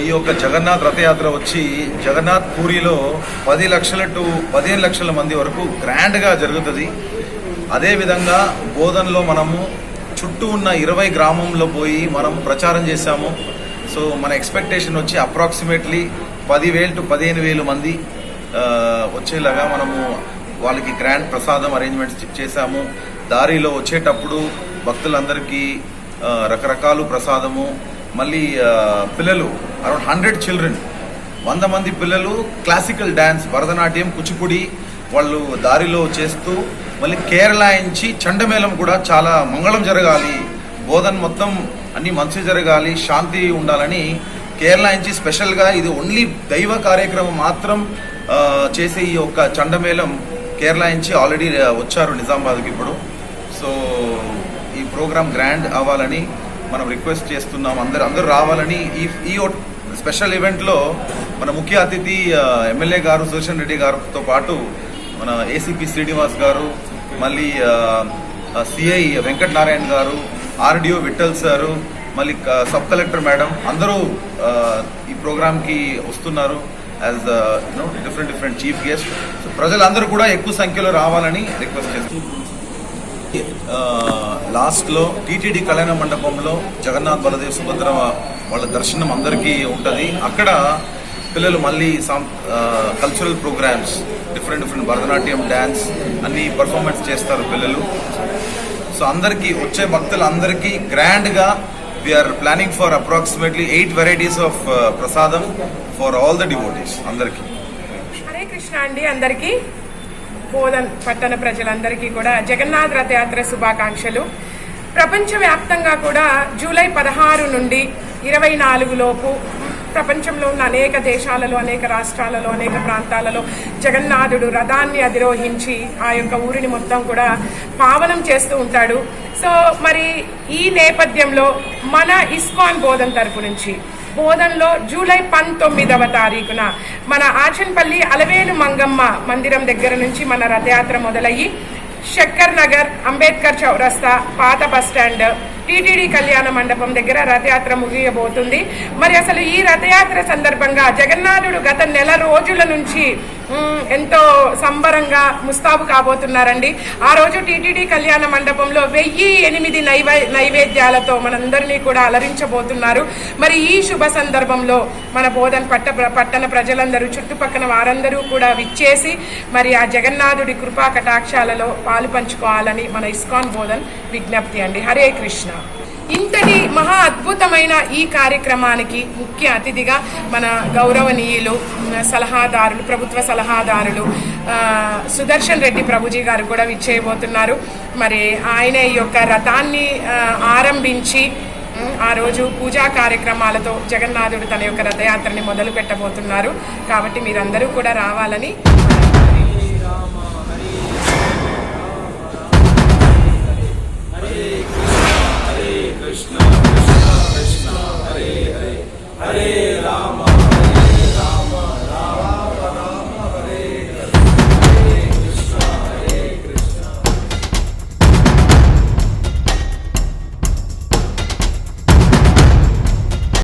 ఈ యొక్క జగన్నాథ్ రథయాత్ర వచ్చి జగన్నాథ్ పూరిలో 10 లక్షల టు 15 లక్షల మంది వరకు గ్రాండ్గా జరుగుతుంది. అదేవిధంగా బోధనలో మనము చుట్టూ ఉన్న 20 గ్రామంలో పోయి మనం ప్రచారం చేశాము. సో మన ఎక్స్పెక్టేషన్ వచ్చి అప్రాక్సిమేట్లీ 10,000 టు 15,000 మంది వచ్చేలాగా మనము వాళ్ళకి గ్రాండ్ ప్రసాదం అరేంజ్మెంట్స్ చేశాము. దారిలో వచ్చేటప్పుడు భక్తులందరికీ రకరకాల ప్రసాదము, మళ్ళీ పిల్లలు అరౌండ్ 100 చిల్డ్రన్ 100 మంది పిల్లలు క్లాసికల్ డ్యాన్స్ భరతనాట్యం కూచిపూడి వాళ్ళు దారిలో చేస్తూ, మళ్ళీ కేరళ నుంచి చండమేళం కూడా చాలా మంగళం జరగాలి, బోధన్ మొత్తం అన్ని మంచి జరగాలి, శాంతి ఉండాలని కేరళ నుంచి స్పెషల్గా ఇది ఓన్లీ దైవ కార్యక్రమం మాత్రం చేసే ఈ యొక్క చండమేళం కేరళ నుంచి ఆల్రెడీ వచ్చారు నిజామాబాద్కి ఇప్పుడు. సో ఈ ప్రోగ్రామ్ గ్రాండ్ అవ్వాలని మనం రిక్వెస్ట్ చేస్తున్నాం. అందరూ రావాలని. ఈ స్పెషల్ ఈవెంట్లో మన ముఖ్య అతిథి ఎమ్మెల్యే గారు సుదర్శన్ రెడ్డి గారితో పాటు మన ఏసీపీ శ్రీనివాస్ గారు, మళ్ళీ సిఐ వెంకటనారాయణ గారు, ఆర్డీఓ విఠల్ సారు, మళ్ళీ సబ్ కలెక్టర్ మేడం అందరూ ఈ ప్రోగ్రామ్కి వస్తున్నారు as different chief guest. So ప్రజలందరూ కూడా ఎక్కువ సంఖ్యలో రావాలని రిక్వెస్ట్ చేస్తున్నారు. లాస్ట్లో టీటీడీ కళ్యాణ మండపంలో జగన్నాథ్ బలదేవ్ సుభద్ర వాళ్ళ దర్శనం అందరికీ ఉంటుంది. అక్కడ పిల్లలు మళ్ళీ cultural programmes different Bharatanatyam, dance అన్ని పర్ఫార్మెన్స్ చేస్తారు పిల్లలు. సో అందరికీ వచ్చే భక్తులందరికీ గ్రాండ్గా we're planning for approximately 8 varieties of prasadam for all the devotees అందరికీ. హరే కృష్ణ అండి. అందరికీ బోధన్ పట్టణ ప్రజలందరికీ కూడా జగన్నాథ్ రథయాత్ర శుభాకాంక్షలు. ప్రపంచవ్యాప్తంగా కూడా జూలై 16 నుండి 24 లోపు ప్రపంచంలో ఉన్న అనేక దేశాలలో, అనేక రాష్ట్రాలలో, అనేక ప్రాంతాలలో జగన్నాథుడు రథాన్ని అధిరోహించి ఆ యొక్క ఊరిని మొత్తం కూడా పావనం చేస్తూ ఉంటాడు. సో మరి ఈ నేపథ్యంలో మన ఇస్కాన్ బోధన్ తరపు నుంచి బోధన్లో జూలై 19వ తారీఖున మన ఆచన్పల్లి అలవేలు మంగమ్మ మందిరం దగ్గర నుంచి మన రథయాత్ర మొదలయ్యి శక్కర్ నగర్, అంబేద్కర్ చౌరస్తా, పాత బస్టాండ్, టీటీడీ కళ్యాణ మండపం దగ్గర రథయాత్ర ముగియబోతుంది. మరి అసలు ఈ రథయాత్ర సందర్భంగా జగన్నాథుడు గత నెల రోజుల నుంచి ఎంతో సంబరంగా ముస్తాబు కాబోతున్నారండి. ఆ రోజు టీటీడీ కళ్యాణ మండపంలో 1008 నైవేద్యాలతో మనందరినీ కూడా అలరించబోతున్నారు. మరి ఈ శుభ సందర్భంలో మన బోధన్ పట్టణ ప్రజలందరూ, చుట్టుపక్కల వారందరూ కూడా విచ్చేసి మరి ఆ జగన్నాథుడి కృపా కటాక్షాలలో పాలు పంచుకోవాలని మన ఇస్కాన్ బోధన్ విజ్ఞప్తి అండి. హరే కృష్ణ. ఇంతటి మహా అద్భుతమైన ఈ కార్యక్రమానికి ముఖ్య అతిథిగా మన గౌరవనీయులు సలహాదారులు, ప్రభుత్వ సలహాదారులు సుదర్శన్ రెడ్డి ప్రభుజీ గారు కూడా విచ్చేయబోతున్నారు. మరి ఆయన ఈ యొక్క రథాన్ని ఆరంభించి ఆ రోజు పూజా కార్యక్రమాలతో జగన్నాథుడు తన యొక్క రథయాత్రని మొదలు పెట్టబోతున్నారు. కాబట్టి మీరందరూ కూడా రావాలని